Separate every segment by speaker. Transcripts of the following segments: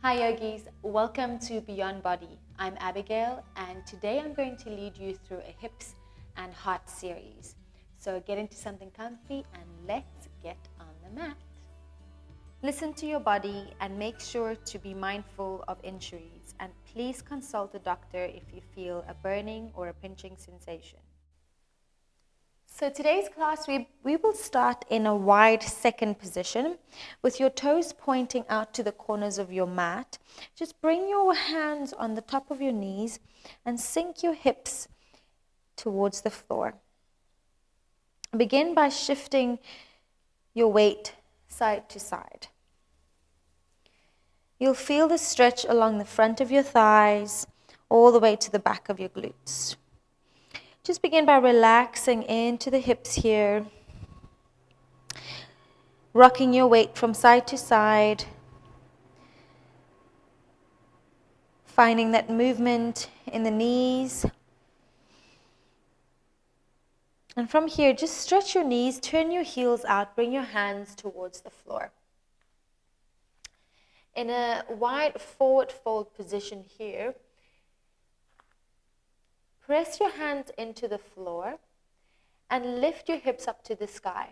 Speaker 1: Hi yogis, welcome to Beyond Body. I'm Abigail and today I'm going to lead you through a hips and heart series. So get into something comfy and let's get on the mat. Listen to your body and make sure to be mindful of injuries, and please consult a doctor if you feel a burning or a pinching sensation. So today's class, we will start in a wide second position with your toes pointing out to the corners of your mat. Just bring your hands on the top of your knees and sink your hips towards the floor. Begin by shifting your weight side to side. You'll feel the stretch along the front of your thighs all the way to the back of your glutes. Just begin by relaxing into the hips here, rocking your weight from side to side, finding that movement in the knees. And from here, just stretch your knees, turn your heels out, bring your hands towards the floor. In a wide forward fold position here, press your hands into the floor and lift your hips up to the sky.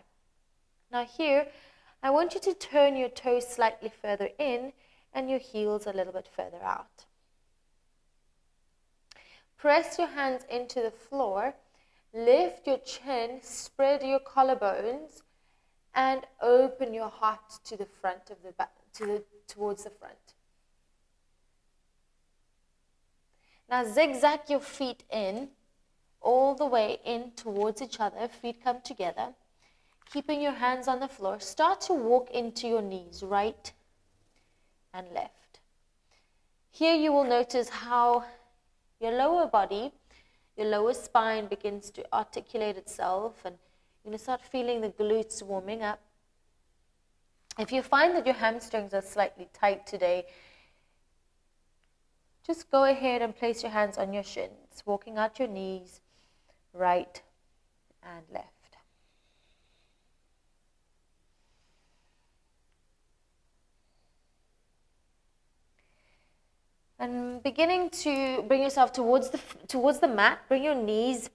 Speaker 1: Now here, I want you to turn your toes slightly further in and your heels a little bit further out. Press your hands into the floor, lift your chin, spread your collarbones, and open your heart to the front of the back, towards the front. Now zigzag your feet in, all the way in towards each other. Feet come together. Keeping your hands on the floor, start to walk into your knees, right and left. Here you will notice how your lower body, your lower spine begins to articulate itself, and you're going to start feeling the glutes warming up. If you find that your hamstrings are slightly tight today, just go ahead and place your hands on your shins, walking out your knees, right and left. And beginning to bring yourself towards the mat, bring your knees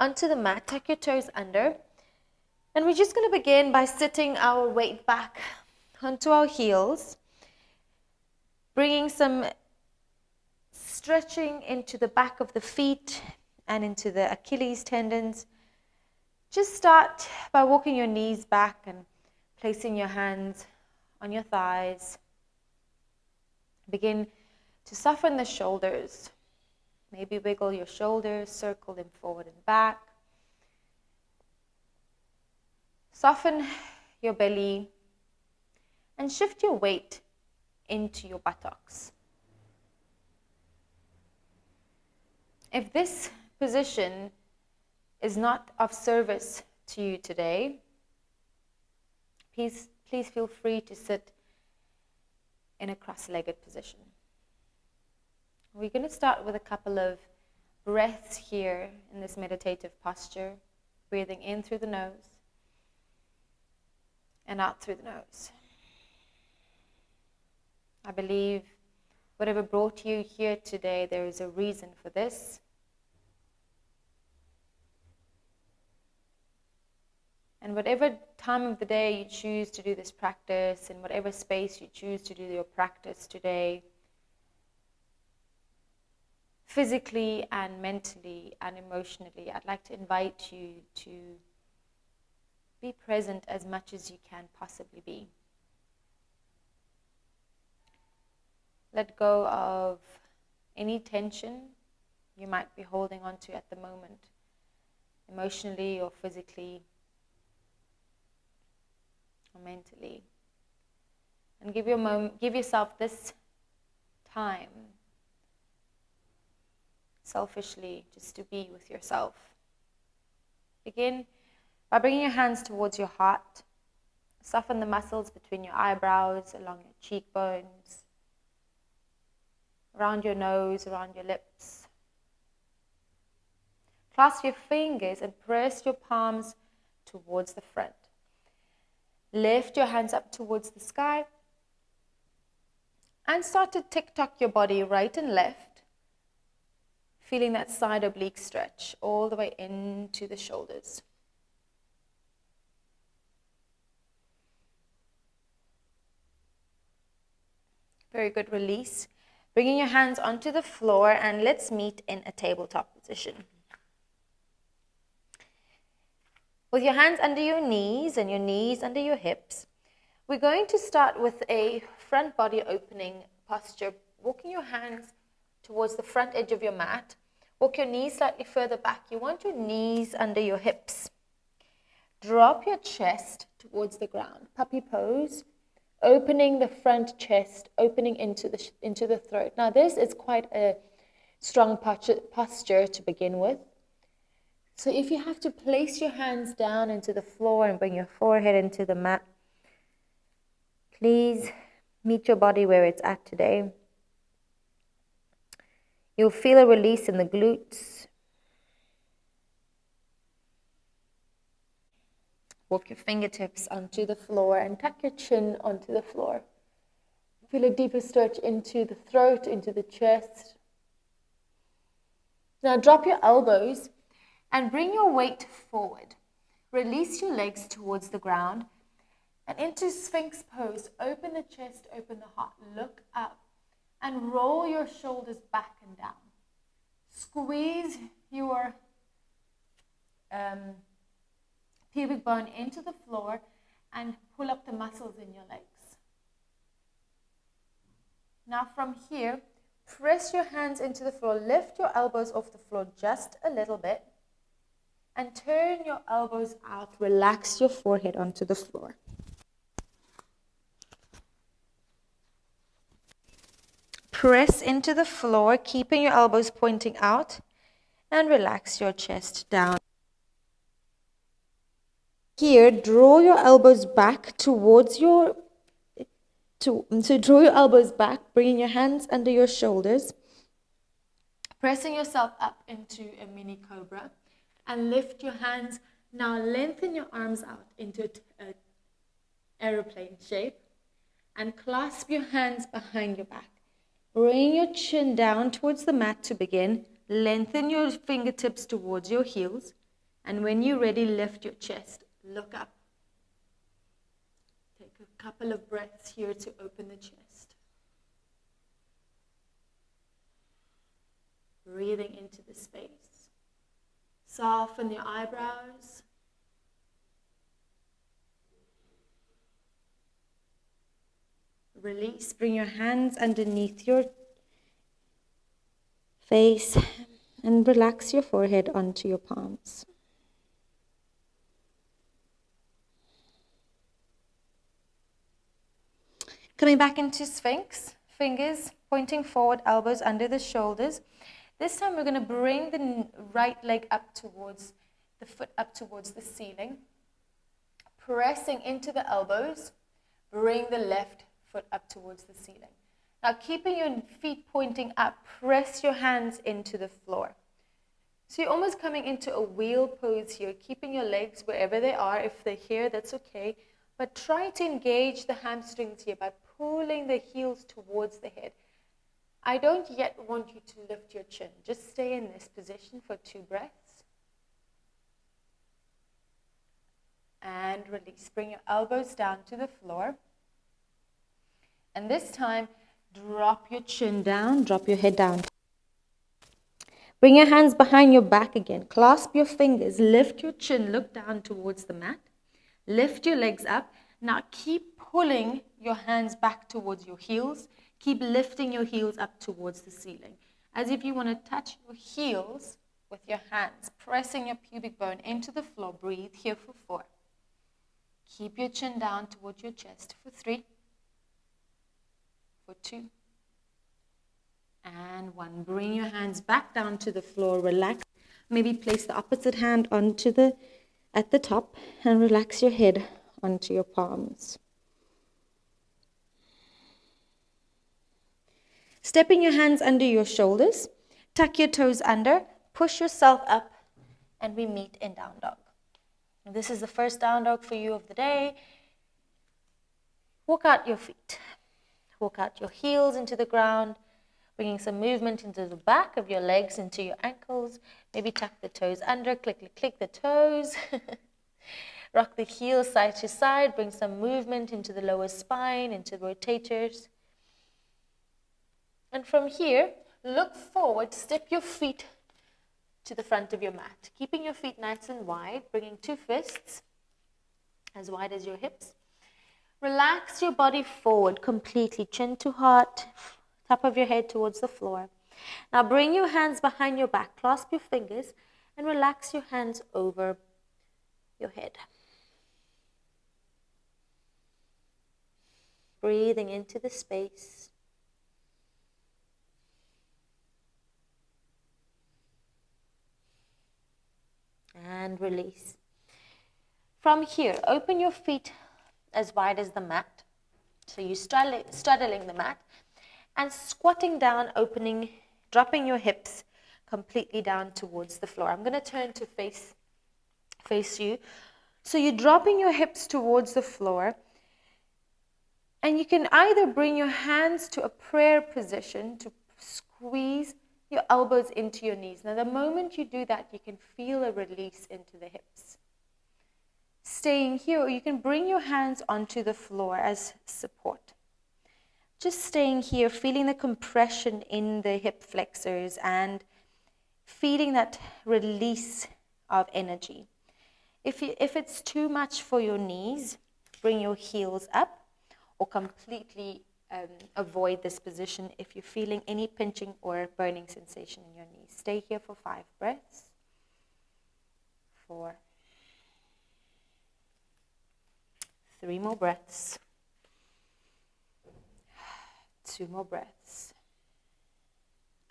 Speaker 1: onto the mat, tuck your toes under. And we're just going to begin by sitting our weight back onto our heels, bringing some stretching into the back of the feet and into the Achilles tendons. Just start by walking your knees back and placing your hands on your thighs. Begin to soften the shoulders. Maybe wiggle your shoulders, circle them forward and back. Soften your belly and shift your weight into your buttocks. If this position is not of service to you today, please feel free to sit in a cross-legged position. We're going to start with a couple of breaths here in this meditative posture, breathing in through the nose and out through the nose. I believe whatever brought you here today, there is a reason for this. And whatever time of the day you choose to do this practice, in whatever space you choose to do your practice today, physically and mentally and emotionally, I'd like to invite you to be present as much as you can possibly be. Let go of any tension you might be holding on to at the moment, emotionally or physically or mentally. And give yourself this time, selfishly, just to be with yourself. Begin by bringing your hands towards your heart. Soften the muscles between your eyebrows, along your cheekbones, around your nose, around your lips. Clasp your fingers and press your palms towards the front. Lift your hands up towards the sky And start to tick-tock your body right and left, feeling that side oblique stretch all the way into the shoulders. Very good. Release. Bringing your hands onto the floor, and let's meet in a tabletop position. With your hands under your knees and your knees under your hips, we're going to start with a front body opening posture, walking your hands towards the front edge of your mat. Walk your knees slightly further back. You want your knees under your hips. Drop your chest towards the ground. Puppy pose, opening the front chest, opening into the throat. Now this is quite a strong posture to begin with. So if you have to place your hands down into the floor and bring your forehead into the mat, please meet your body where it's at today. You'll feel a release in the glutes. Walk your fingertips onto the floor and tuck your chin onto the floor. Feel a deeper stretch into the throat, into the chest. Now drop your elbows and bring your weight forward. Release your legs towards the ground and into Sphinx pose. Open the chest, open the heart. Look up and roll your shoulders back and down. Squeeze your pubic bone into the floor and pull up the muscles in your legs. Now from here, press your hands into the floor. Lift your elbows off the floor just a little bit and turn your elbows out. Relax your forehead onto the floor. Press into the floor, keeping your elbows pointing out, and relax your chest down. Here, draw your elbows back towards your, so draw your elbows back, bringing your hands under your shoulders, pressing yourself up into a mini cobra, and lift your hands. Now lengthen your arms out into an aeroplane shape, and clasp your hands behind your back. Bring your chin down towards the mat to begin. Lengthen your fingertips towards your heels. And when you're ready, lift your chest. Look up. Take a couple of breaths here to open the chest. Breathing into the space. Soften your eyebrows. Release. Bring your hands underneath your face and relax your forehead onto your palms. Coming back into Sphinx, fingers pointing forward, elbows under the shoulders. This time we're going to bring the right leg up towards the foot, up towards the ceiling. Pressing into the elbows, bring the left foot up towards the ceiling. Now keeping your feet pointing up, press your hands into the floor. So you're almost coming into a wheel pose here, keeping your legs wherever they are. If they're here, that's okay. But try to engage the hamstrings here by pulling the heels towards the head. I don't yet want you to lift your chin. Just stay in this position for 2 breaths. And release. Bring your elbows down to the floor. And this time, drop your chin down, drop your head down. Bring your hands behind your back again. Clasp your fingers, lift your chin, look down towards the mat. Lift your legs up. Now keep pulling your hands back towards your heels. Keep lifting your heels up towards the ceiling. As if you want to touch your heels with your hands, pressing your pubic bone into the floor. Breathe here for 4. Keep your chin down towards your chest for 3. For 2. And 1. Bring your hands back down to the floor. Relax. Maybe place the opposite hand at the top and relax your head onto your palms. Stepping your hands under your shoulders. Tuck your toes under. Push yourself up. And we meet in down dog. This is the first down dog for you of the day. Walk out your feet. walk out your heels into the ground, bringing some movement into the back of your legs, into your ankles. Maybe tuck the toes under, click the toes. Rock the heels side to side, bring some movement into the lower spine, into the rotators. And from here, look forward, step your feet to the front of your mat, keeping your feet nice and wide, bringing two fists as wide as your hips. Relax your body forward completely, chin to heart, top of your head towards the floor. Now bring your hands behind your back, clasp your fingers, and relax your hands over your head. Breathing into the space. And release. From here, open your feet as wide as the mat. So you're straddling the mat and squatting down, opening, dropping your hips completely down towards the floor. I'm going to turn to face you. So you're dropping your hips towards the floor. And you can either bring your hands to a prayer position to squeeze your elbows into your knees. Now, the moment you do that, you can feel a release into the hips. Staying here, or you can bring your hands onto the floor as support. Just staying here, feeling the compression in the hip flexors and feeling that release of energy. If it's too much for your knees, bring your heels up. Or completely avoid this position if you're feeling any pinching or burning sensation in your knees. Stay here for 5 breaths. 4. 3 more breaths. 2 more breaths.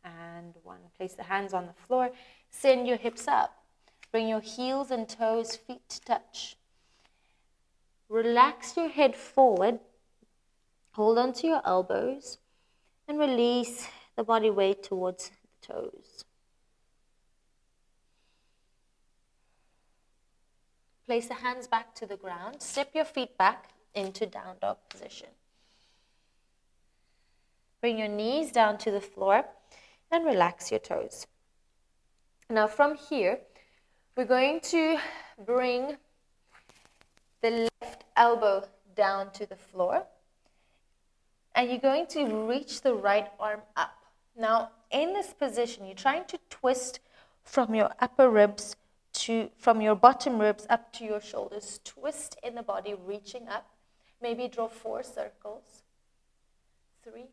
Speaker 1: And 1. Place the hands on the floor. Send your hips up. Bring your heels and toes, feet to touch. Relax your head forward. Hold on to your elbows and release the body weight towards the toes. Place the hands back to the ground. Step your feet back into down dog position. Bring your knees down to the floor and relax your toes. Now from here, we're going to bring the left elbow down to the floor. And you're going to reach the right arm up. Now, in this position, you're trying to twist from your upper ribs from your bottom ribs up to your shoulders. Twist in the body, reaching up. Maybe draw 4 circles. 3,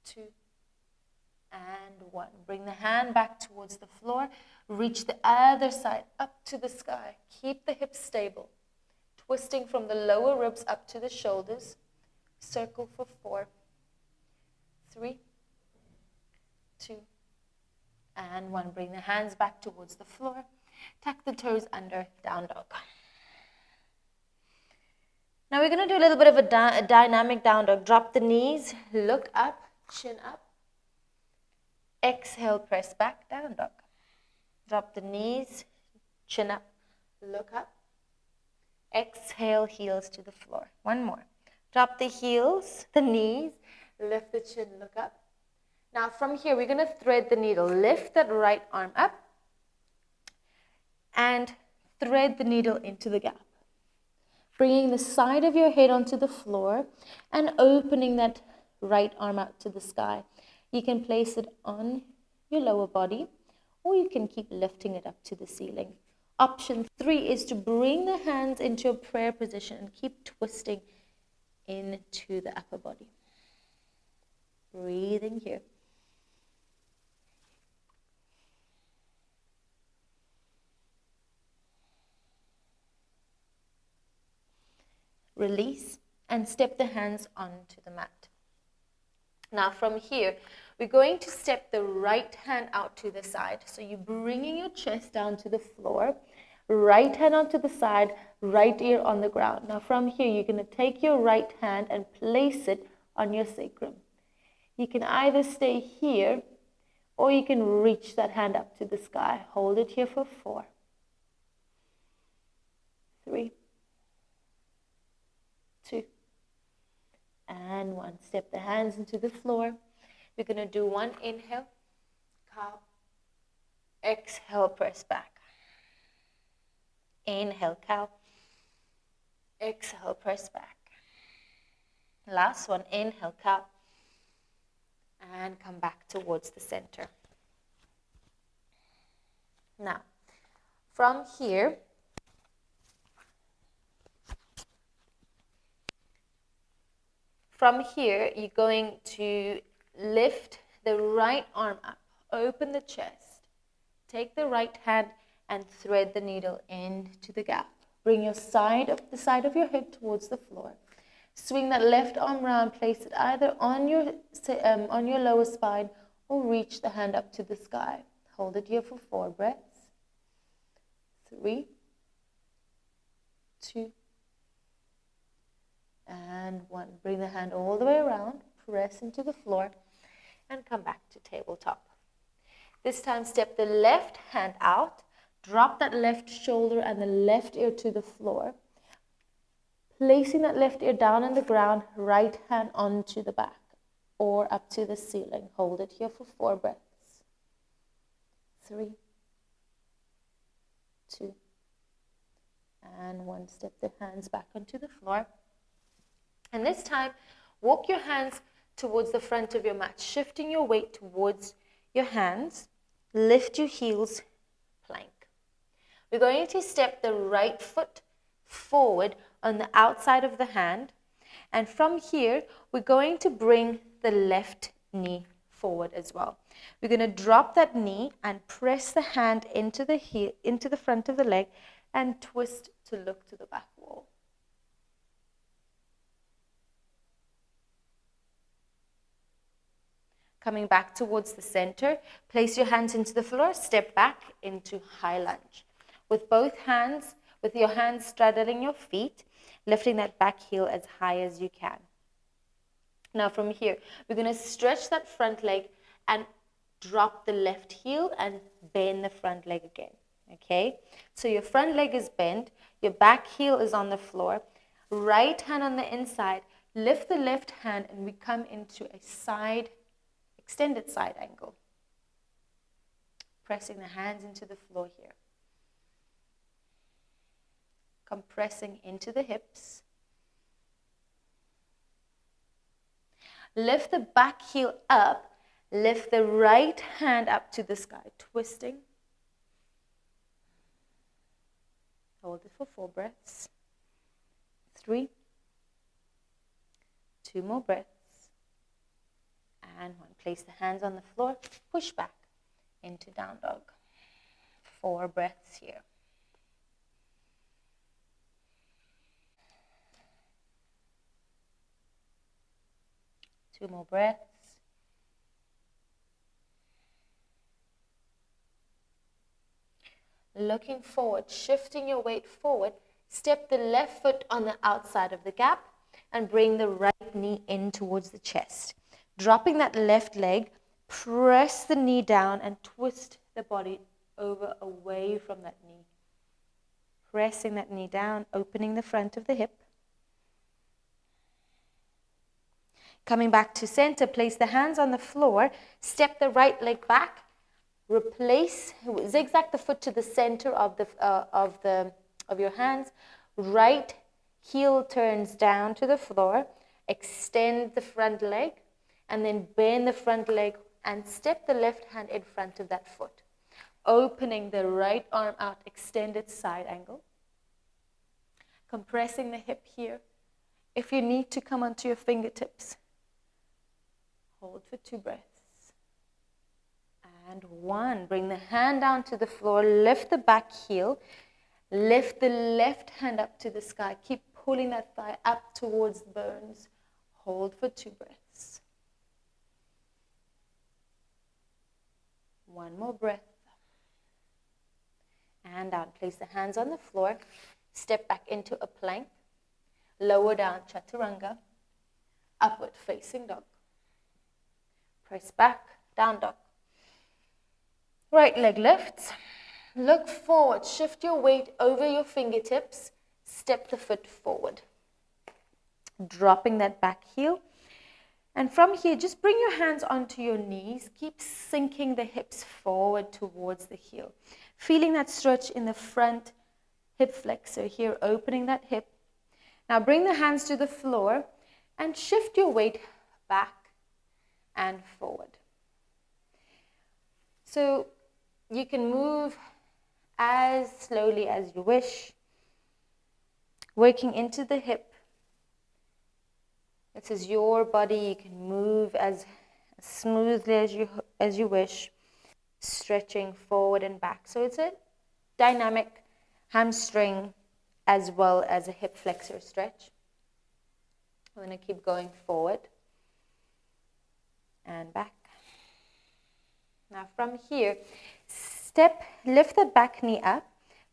Speaker 1: 2, and 1. Bring the hand back towards the floor. Reach the other side up to the sky. Keep the hips stable. Twisting from the lower ribs up to the shoulders. Circle for 4, 3, 2, and 1. Bring the hands back towards the floor. Tuck the toes under, down dog. Now we're going to do a little bit of a dynamic down dog. Drop the knees, look up, chin up. Exhale, press back, down dog. Drop the knees, chin up, look up. Exhale, heels to the floor. 1 more. Drop the heels, the knees, lift the chin, look up. Now from here, we're going to thread the needle. Lift that right arm up and thread the needle into the gap. Bringing the side of your head onto the floor and opening that right arm out to the sky. You can place it on your lower body or you can keep lifting it up to the ceiling. Option 3 is to bring the hands into a prayer position and keep twisting into the upper body. Breathing here. Release and step the hands onto the mat. Now from here, we're going to step the right hand out to the side. So you're bringing your chest down to the floor, right hand onto the side, right ear on the ground. Now from here, you're going to take your right hand and place it on your sacrum. You can either stay here or you can reach that hand up to the sky. Hold it here for 4, 3, 2, and one. Step the hands into the floor. We're going to do one inhale, cow. Exhale, press back. Inhale, cow. Exhale, press back. Last one, inhale, cow. And come back towards the center. Now, from here, you're going to lift the right arm up, open the chest, take the right hand and thread the needle into the gap. Bring the side of your head towards the floor. Swing that left arm round, place it either on your lower spine or reach the hand up to the sky. Hold it here for 4 breaths. 3, 2, and 1. Bring the hand all the way around, press into the floor, and come back to tabletop. This time, step the left hand out, drop that left shoulder and the left ear to the floor. Placing that left ear down on the ground, right hand onto the back or up to the ceiling. Hold it here for 4 breaths. 3, 2, and 1. Step the hands back onto the floor. And this time, walk your hands towards the front of your mat, shifting your weight towards your hands. Lift your heels, plank. We're going to step the right foot forward on the outside of the hand. And from here, we're going to bring the left knee forward as well. We're going to drop that knee and press the hand into the heel, into the front of the leg and twist to look to the back wall. Coming back towards the center, place your hands into the floor, step back into high lunge. With both hands, with your hands straddling your feet, lifting that back heel as high as you can. Now from here, we're going to stretch that front leg and drop the left heel and bend the front leg again. Okay? So your front leg is bent, your back heel is on the floor, right hand on the inside, lift the left hand and we come into a extended side angle. Pressing the hands into the floor here. Compressing into the hips. Lift the back heel up. Lift the right hand up to the sky, twisting. Hold it for 4 breaths. 3. 2 more breaths. And 1. Place the hands on the floor. Push back into down dog. 4 breaths here. Two more breaths. Looking forward, shifting your weight forward, step the left foot on the outside of the gap and bring the right knee in towards the chest. Dropping that left leg, press the knee down and twist the body over away from that knee. Pressing that knee down, opening the front of the hip. Coming back to center, place the hands on the floor, step the right leg back, zigzag the foot to the center of your hands. Right heel turns down to the floor, extend the front leg, and then bend the front leg and step the left hand in front of that foot. Opening the right arm out, extended side angle. Compressing the hip here. If you need to come onto your fingertips, hold for 2 breaths. And 1. Bring the hand down to the floor. Lift the back heel. Lift the left hand up to the sky. Keep pulling that thigh up towards the bones. Hold for 2 breaths. 1 more breath. And down. Place the hands on the floor. Step back into a plank. Lower down, chaturanga. Upward facing dog. Press back, down dog. Right leg lifts. Look forward. Shift your weight over your fingertips. Step the foot forward. dropping that back heel. And from here, just bring your hands onto your knees. Keep sinking the hips forward towards the heel. Feeling that stretch in the front hip flexor here, opening that hip. Now bring the hands to the floor and shift your weight back and forward. So you can move as slowly as you wish, working into the hip. This is your body. You can move as smoothly as you wish, stretching forward and back. So it's a dynamic hamstring as well as a hip flexor stretch. I'm going to keep going forward and back. Now from here, lift the back knee up,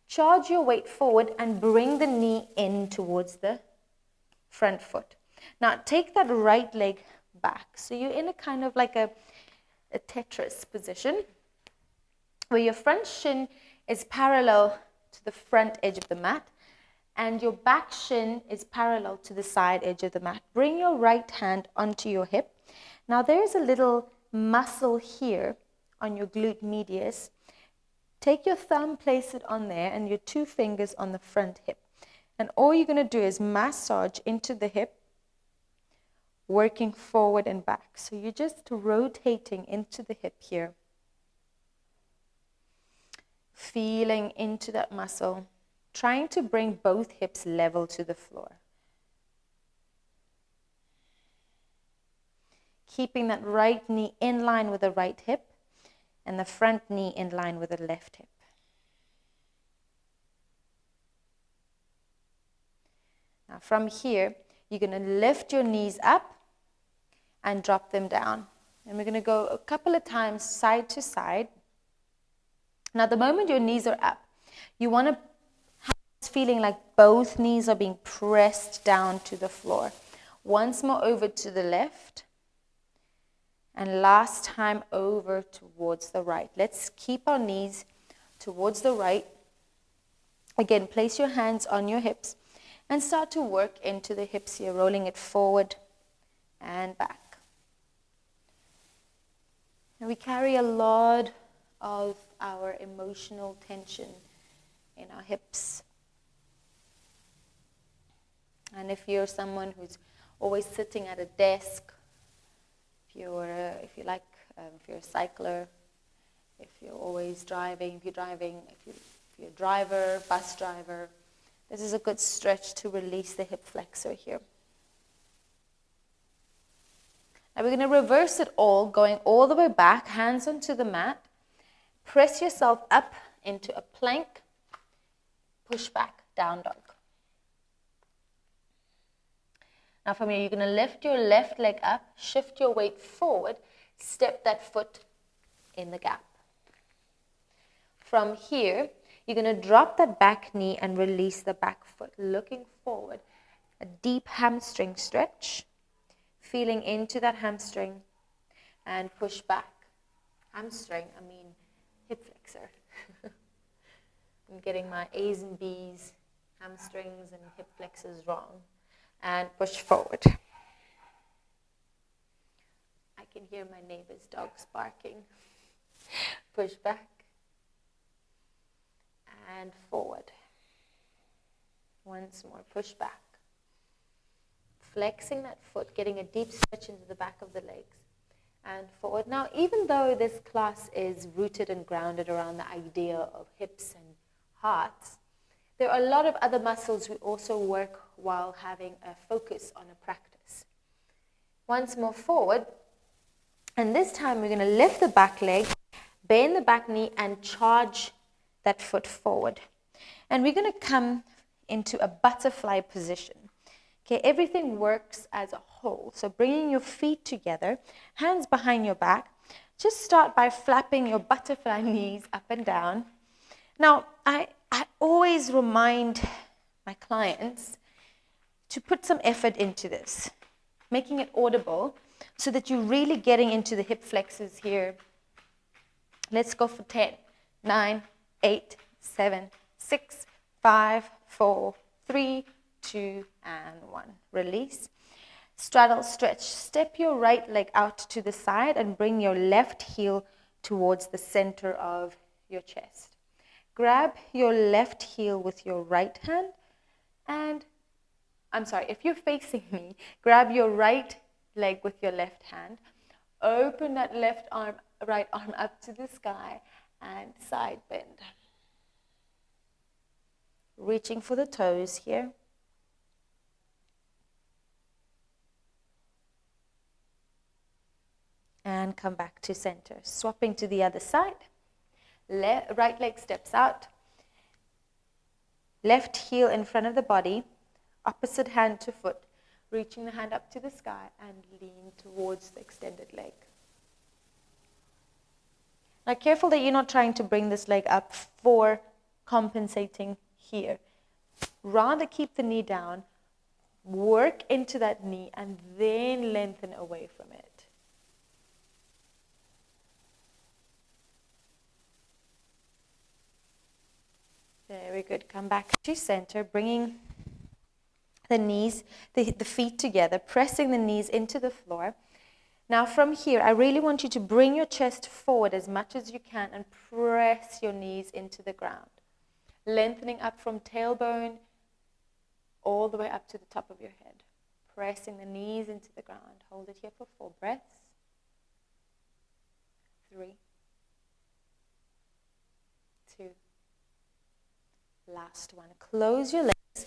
Speaker 1: charge your weight forward and bring the knee in towards the front foot. Now take that right leg back. So you're in a kind of like a Tetris position where your front shin is parallel to the front edge of the mat and your back shin is parallel to the side edge of the mat. Bring your right hand onto your hip. Now there's a little muscle here on your glute medius. Take your thumb, place it on there, and your 2 fingers on the front hip. And all you're going to do is massage into the hip, working forward and back. So you're just rotating into the hip here. Feeling into that muscle, trying to bring both hips level to the floor. Keeping that right knee in line with the right hip and the front knee in line with the left hip. Now from here, you're going to lift your knees up and drop them down. And we're going to go a couple of times side to side. Now the moment your knees are up, you want to have this feeling like both knees are being pressed down to the floor. Once more over to the left. And last time over towards the right. Let's keep our knees towards the right. Again, place your hands on your hips and start to work into the hips here, rolling it forward and back. And we carry a lot of our emotional tension in our hips. And if you're someone who's always sitting at a desk, if you're a cycler, if you're always driving, if you're a driver, bus driver, this is a good stretch to release the hip flexor here. Now we're going to reverse it all, going all the way back, hands onto the mat. Press yourself up into a plank, push back, down dog. Now from here, you're going to lift your left leg up, shift your weight forward, step that foot in the gap. From here, you're going to drop that back knee and release the back foot, looking forward. A deep hamstring stretch, feeling into that hamstring and push back. Hamstring, I mean hip flexor. I'm getting my A's and B's, hamstrings and hip flexors wrong. And push forward. I can hear my neighbor's dogs barking. Push back. And forward. Once more, push back. Flexing that foot, getting a deep stretch into the back of the legs. And forward. Now, even though this class is rooted and grounded around the idea of hips and hearts, there are a lot of other muscles we also work while having a focus on a practice. Once more forward, and this time we're going to lift the back leg, bend the back knee, and charge that foot forward. And we're going to come into a butterfly position. Okay, everything works as a whole. So bringing your feet together, hands behind your back, just start by flapping your butterfly knees up and down. Now, I always remind my clients to put some effort into this, making it audible so that you're really getting into the hip flexors here. Let's go for 10, 9, 8, 7, 6, 5, 4, 3, 2, and 1. Release. Straddle, stretch. Step your right leg out to the side and bring your left heel towards the center of your chest. Grab your left heel with your right hand and, if you're facing me, grab your right leg with your left hand. Open that right arm up to the sky and side bend. Reaching for the toes here. And come back to center. Swapping to the other side. Right leg steps out. Left heel in front of the body. Opposite hand to foot. Reaching the hand up to the sky and lean towards the extended leg. Now careful that you're not trying to bring this leg up for compensating here. Rather keep the knee down, work into that knee, and then lengthen away from it. Very good. Come back to center, bringing the knees, the feet together, pressing the knees into the floor. Now from here, I really want you to bring your chest forward as much as you can and press your knees into the ground. Lengthening up from tailbone all the way up to the top of your head. Pressing the knees into the ground. Hold it here for 4 breaths. 3. 2. Last one. Close your legs.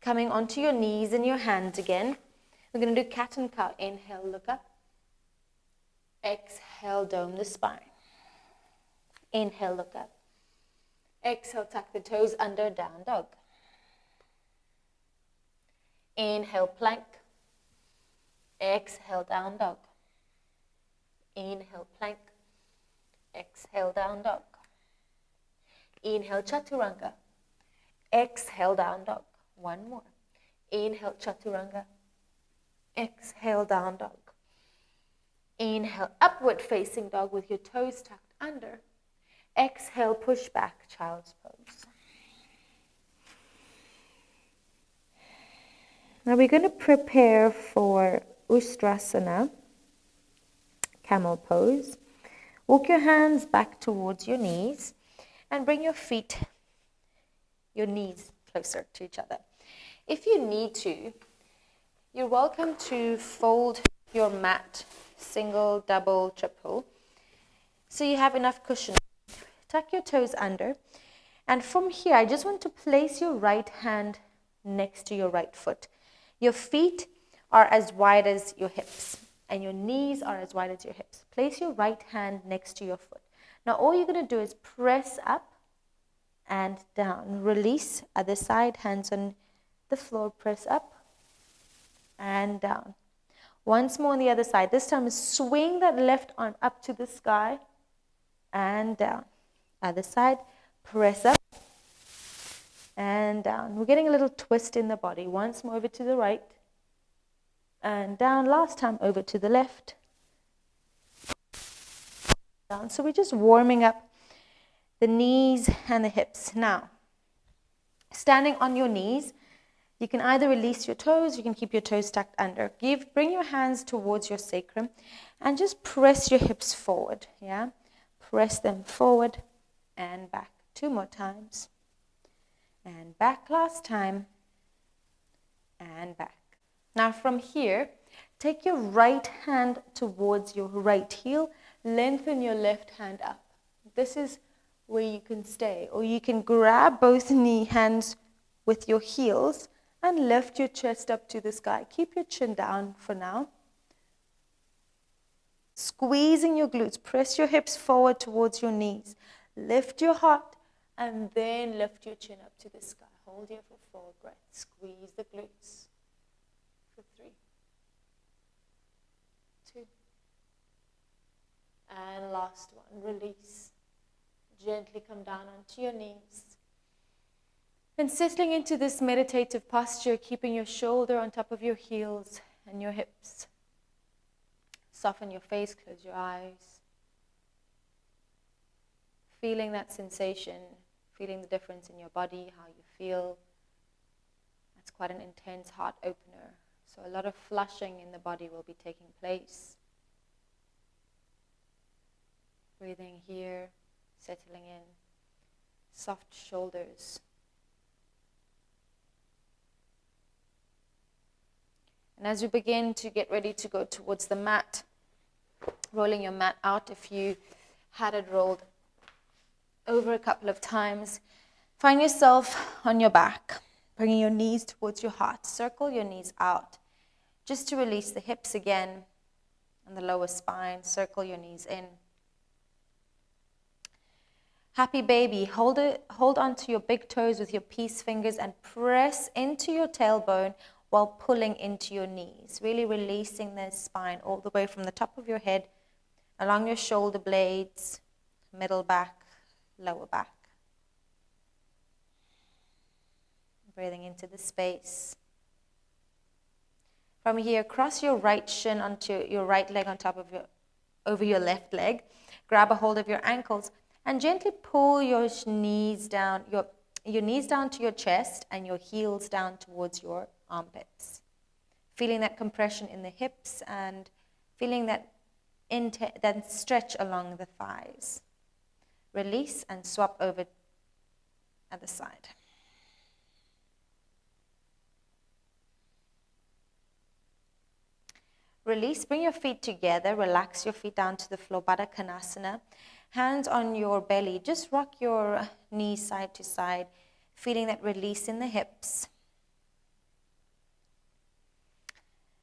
Speaker 1: Coming onto your knees and your hands again. We're going to do cat and cow. Inhale, look up. Exhale, dome the spine. Inhale, look up. Exhale, tuck the toes under, down dog. Inhale, plank. Exhale, down dog. Inhale, plank. Exhale, down dog. Inhale, chaturanga. Exhale, down dog. One more. Inhale, chaturanga. Exhale, down dog. Inhale, upward facing dog with your toes tucked under. Exhale, push back, child's pose. Now we're going to prepare for Ustrasana, camel pose. Walk your hands back towards your knees and bring your knees closer to each other. If you need to, you're welcome to fold your mat, single, double, triple, so you have enough cushion. Tuck your toes under, and from here, I just want to place your right hand next to your right foot. Your feet are as wide as your hips, and your knees are as wide as your hips. Place your right hand next to your foot. Now, all you're going to do is press up and down. Release, other side, hands on the floor, press up and down. Once more on the other side. This time, swing that left arm up to the sky and down. Other side, press up and down. We're getting a little twist in the body. Once more over to the right and down. Last time over to the left. Down. So we're just warming up the knees and the hips. Now, standing on your knees, you can either release your toes, you can keep your toes tucked under. Bring your hands towards your sacrum and just press your hips forward. Yeah, press them forward and back. 2 more times. And back last time. And back. Now from here, take your right hand towards your right heel. Lengthen your left hand up. This is where you can stay. Or you can grab both hands with your heels and lift your chest up to the sky. Keep your chin down for now. Squeezing your glutes. Press your hips forward towards your knees. Lift your heart and then lift your chin up to the sky. Hold here for 4 breaths. Squeeze the glutes for 3, 2, and last one. Release. Gently come down onto your knees. And settling into this meditative posture, keeping your shoulder on top of your heels and your hips. Soften your face, close your eyes. Feeling that sensation, feeling the difference in your body, how you feel. That's quite an intense heart opener. So a lot of flushing in the body will be taking place. Breathing here, settling in. Soft shoulders. And as you begin to get ready to go towards the mat, rolling your mat out, if you had it rolled over a couple of times, find yourself on your back, bringing your knees towards your heart. Circle your knees out, just to release the hips again and the lower spine. Circle your knees in. Happy baby, hold onto your big toes with your peace fingers and press into your tailbone while pulling into your knees, really releasing the spine all the way from the top of your head, along your shoulder blades, middle back, lower back. Breathing into the space. From here, cross your right shin onto your right leg on top of over your left leg. Grab a hold of your ankles and gently pull your knees down, your knees down to your chest and your heels down towards your armpits. Feeling that compression in the hips and feeling that stretch along the thighs. Release and swap over other side. Release, bring your feet together, relax your feet down to the floor, Baddha Konasana. Hands on your belly, just rock your knees side to side, feeling that release in the hips.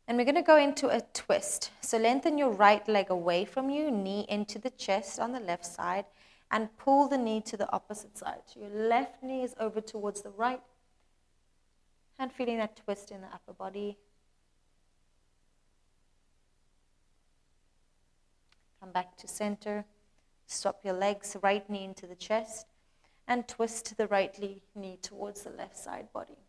Speaker 1: And we're going to go into a twist. So lengthen your right leg away from you, knee into the chest on the left side, and pull the knee to the opposite side. So your left knee is over towards the right, and feeling that twist in the upper body. Come back to center. Swap your legs, right knee into the chest, and twist the right knee towards the left side body.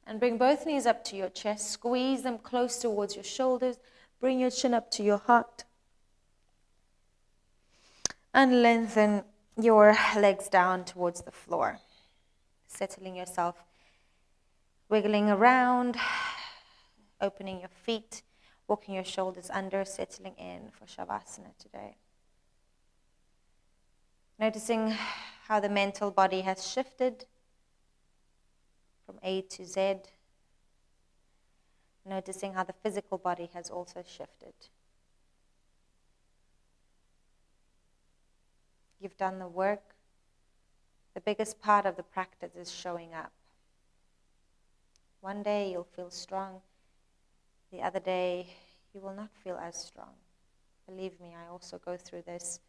Speaker 1: And bring both knees up to your chest. Squeeze them close towards your shoulders. Bring your chin up to your heart. And lengthen your legs down towards the floor. Settling yourself. Wiggling around. Opening your feet. Walking your shoulders under. Settling in for Shavasana today. Noticing how the mental body has shifted from A to Z. Noticing how the physical body has also shifted. You've done the work. The biggest part of the practice is showing up. One day you'll feel strong. The other day you will not feel as strong. Believe me, I also go through this.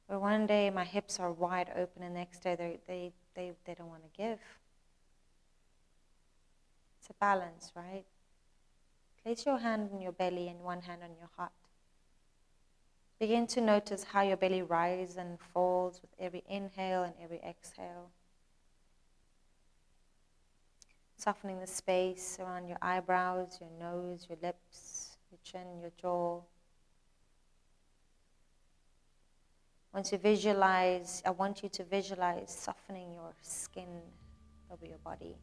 Speaker 1: Where one day my hips are wide open and the next day they don't want to give. It's a balance, right? Place your hand on your belly and one hand on your heart. Begin to notice how your belly rises and falls with every inhale and every exhale. Softening the space around your eyebrows, your nose, your lips, your chin, your jaw. Once you visualize, I want you to visualize softening your skin over your body.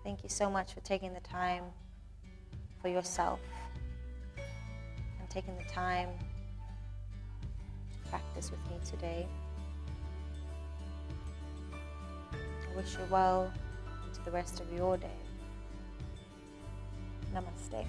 Speaker 1: Thank you so much for taking the time for yourself and taking the time to practice with me today. I wish you well into the rest of your day. Namaste.